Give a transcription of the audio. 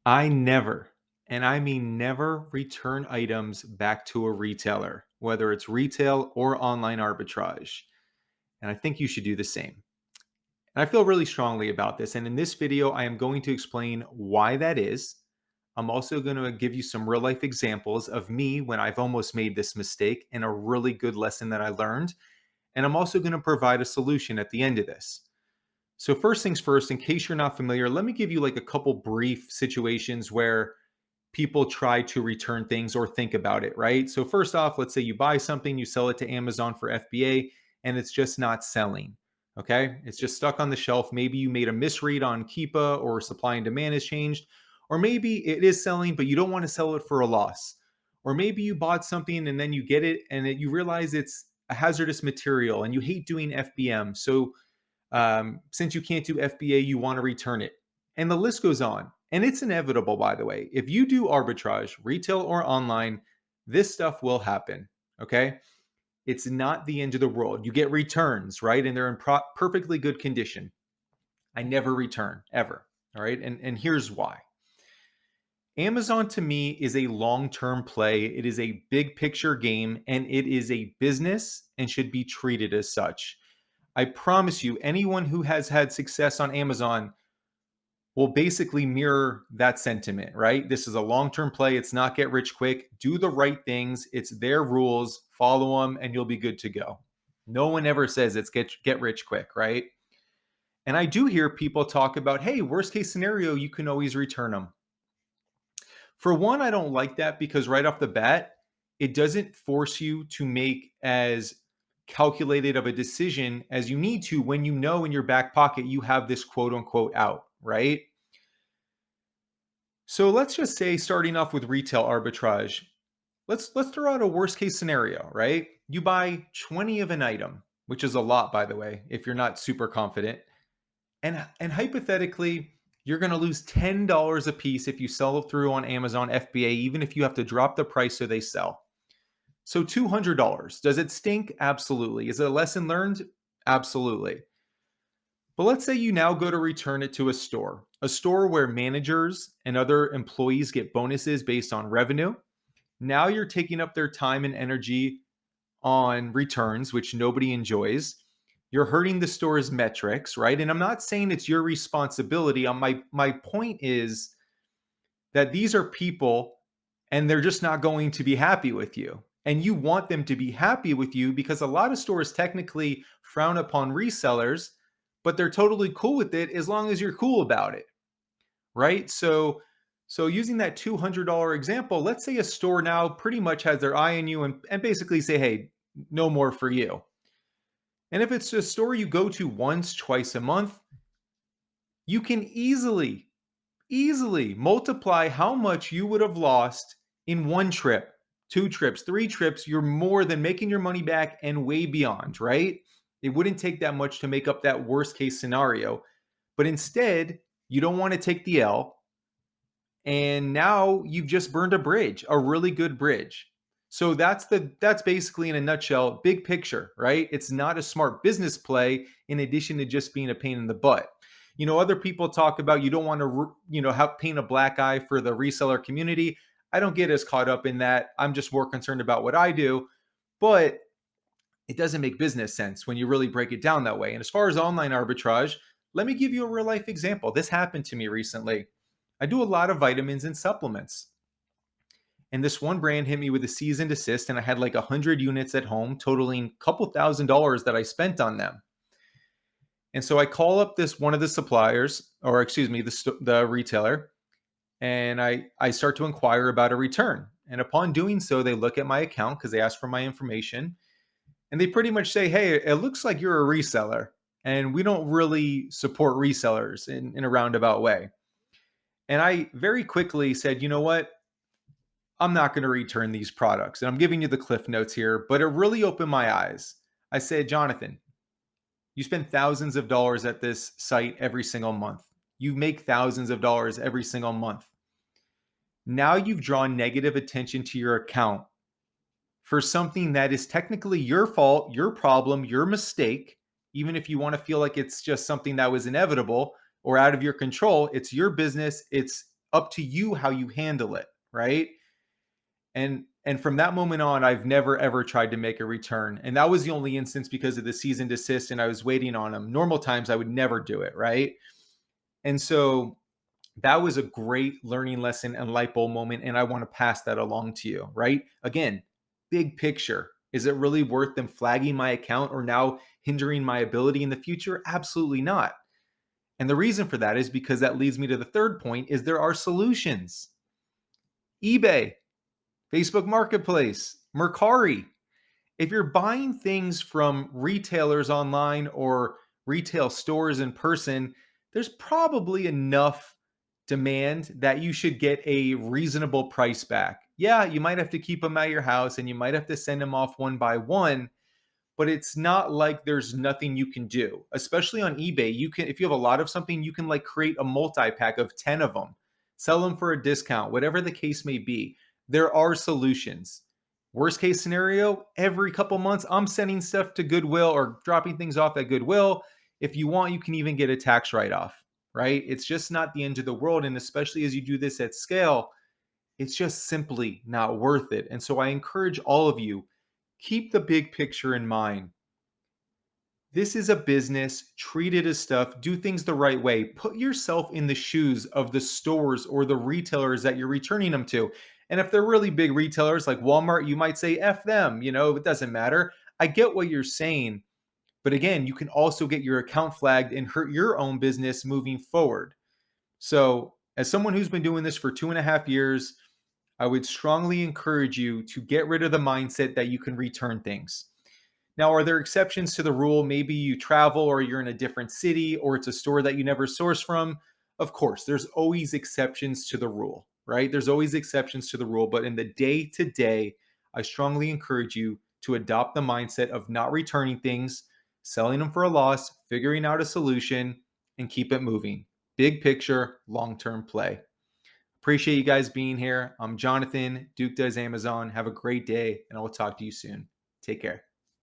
I never, and I mean never, return items back to a retailer, whether it's retail or online arbitrage. And I think you should do the same. And I feel really strongly about this. And in this video, I am going to explain why that is. I'm also going to give you some real life examples of me when I've almost made this mistake and a really good lesson that I learned. And I'm also going to provide a solution at the end of this. So first things first, in case you're not familiar, let me give you like a couple brief situations where people try to return things or think about it, right? So first off, let's say you buy something, you sell it to Amazon for FBA, and it's just not selling. Okay, it's just stuck on the shelf. Maybe you made a misread on Keepa or supply and demand has changed, or maybe it is selling, but you don't want to sell it for a loss. Or maybe you bought something and then you get it and you realize it's a hazardous material and you hate doing FBM. So since you can't do FBA, you want to return it. And the list goes on. And it's inevitable, by the way. If you do arbitrage, retail or online, this stuff will happen. Okay. It's not the end of the world. You get returns, right? And they're in perfectly good condition. I never return ever. All right. And here's why. Amazon to me is a long term play. It is a big picture game and it is a business and should be treated as such. I promise you, anyone who has had success on Amazon will basically mirror that sentiment, right? This is a long-term play. It's not get rich quick. Do the right things. It's their rules. Follow them and you'll be good to go. No one ever says it's get rich quick, right? And I do hear people talk about, hey, worst case scenario, you can always return them. For one, I don't like that because right off the bat, it doesn't force you to make as calculated of a decision as you need to when you know in your back pocket you have this quote unquote out, right? So let's just say starting off with retail arbitrage, let's throw out a worst case scenario, right? You buy 20 of an item, which is a lot by the way, if you're not super confident. And hypothetically, you're going to lose $10 a piece if you sell it through on Amazon FBA, even if you have to drop the price so they sell. So $200. Does it stink? Absolutely. Is it a lesson learned? Absolutely. But let's say you now go to return it to a store where managers and other employees get bonuses based on revenue. Now you're taking up their time and energy on returns, which nobody enjoys. You're hurting the store's metrics, right? And I'm not saying it's your responsibility. My point is that these are people and they're just not going to be happy with you. And you want them to be happy with you because a lot of stores technically frown upon resellers, but they're totally cool with it as long as you're cool about it, right? So using that $200 example, let's say a store now pretty much has their eye on you and basically say, hey, no more for you. And if it's a store you go to once, twice a month, you can easily multiply how much you would have lost in one trip, two trips, three trips. You're more than making your money back and way beyond, right? It wouldn't take that much to make up that worst case scenario. But instead, you don't want to take the L. And now you've just burned a bridge, a really good bridge. So that's basically in a nutshell, big picture, right? It's not a smart business play in addition to just being a pain in the butt. You know, other people talk about you don't want to, have paint a black eye for the reseller community. I don't get as caught up in that. I'm just more concerned about what I do, but it doesn't make business sense when you really break it down that way. And as far as online arbitrage, let me give you a real life example. This happened to me recently. I do a lot of vitamins and supplements. And this one brand hit me with a cease and desist, and I had like 100 units at home, totaling a couple $1,000s that I spent on them. And so I call up this one of the suppliers, or excuse me, the retailer, and I start to inquire about a return. And upon doing so, they look at my account because they ask for my information, and they pretty much say, "Hey, it looks like you're a reseller, and we don't really support resellers in a roundabout way." And I very quickly said, you know what? I'm not going to return these products. And I'm giving you the cliff notes here, but it really opened my eyes. I said, Jonathan, you spend thousands of dollars at this site every single month. You make thousands of dollars every single month. Now you've drawn negative attention to your account for something that is technically your fault, your problem, your mistake. Even if you want to feel like it's just something that was inevitable or out of your control, it's your business. It's up to you how you handle it, right? And from that moment on, I've never ever tried to make a return. And that was the only instance because of the cease and desist and I was waiting on them. Normal times I would never do it, right? And so that was a great learning lesson and light bulb moment. And I want to pass that along to you, right? Again, big picture. Is it really worth them flagging my account or now hindering my ability in the future? Absolutely not. And the reason for that is because that leads me to the third point is there are solutions. eBay, Facebook Marketplace, Mercari. If you're buying things from retailers online or retail stores in person, there's probably enough demand that you should get a reasonable price back. Yeah, you might have to keep them at your house and you might have to send them off one by one, but it's not like there's nothing you can do. Especially on eBay, you can, if you have a lot of something, you can like create a multi-pack of 10 of them, sell them for a discount, whatever the case may be. There are solutions. Worst case scenario, every couple months I'm sending stuff to Goodwill or dropping things off at Goodwill. If you want, you can even get a tax write-off, right? It's just not the end of the world. And especially as you do this at scale, it's just simply not worth it. And so I encourage all of you, keep the big picture in mind. This is a business, treat it as stuff, do things the right way. Put yourself in the shoes of the stores or the retailers that you're returning them to. And if they're really big retailers like Walmart, you might say F them, it doesn't matter. I get what you're saying, but again, you can also get your account flagged and hurt your own business moving forward. So, as someone who's been doing this for 2.5 years, I would strongly encourage you to get rid of the mindset that you can return things. Now, are there exceptions to the rule? Maybe you travel or you're in a different city or it's a store that you never source from. Of course, there's always exceptions to the rule, right? There's always exceptions to the rule. But in the day to day, I strongly encourage you to adopt the mindset of not returning things, selling them for a loss, figuring out a solution, and keep it moving. Big picture, long term play. Appreciate you guys being here. I'm Jonathan, Duke Does Amazon. Have a great day, and I will talk to you soon. Take care.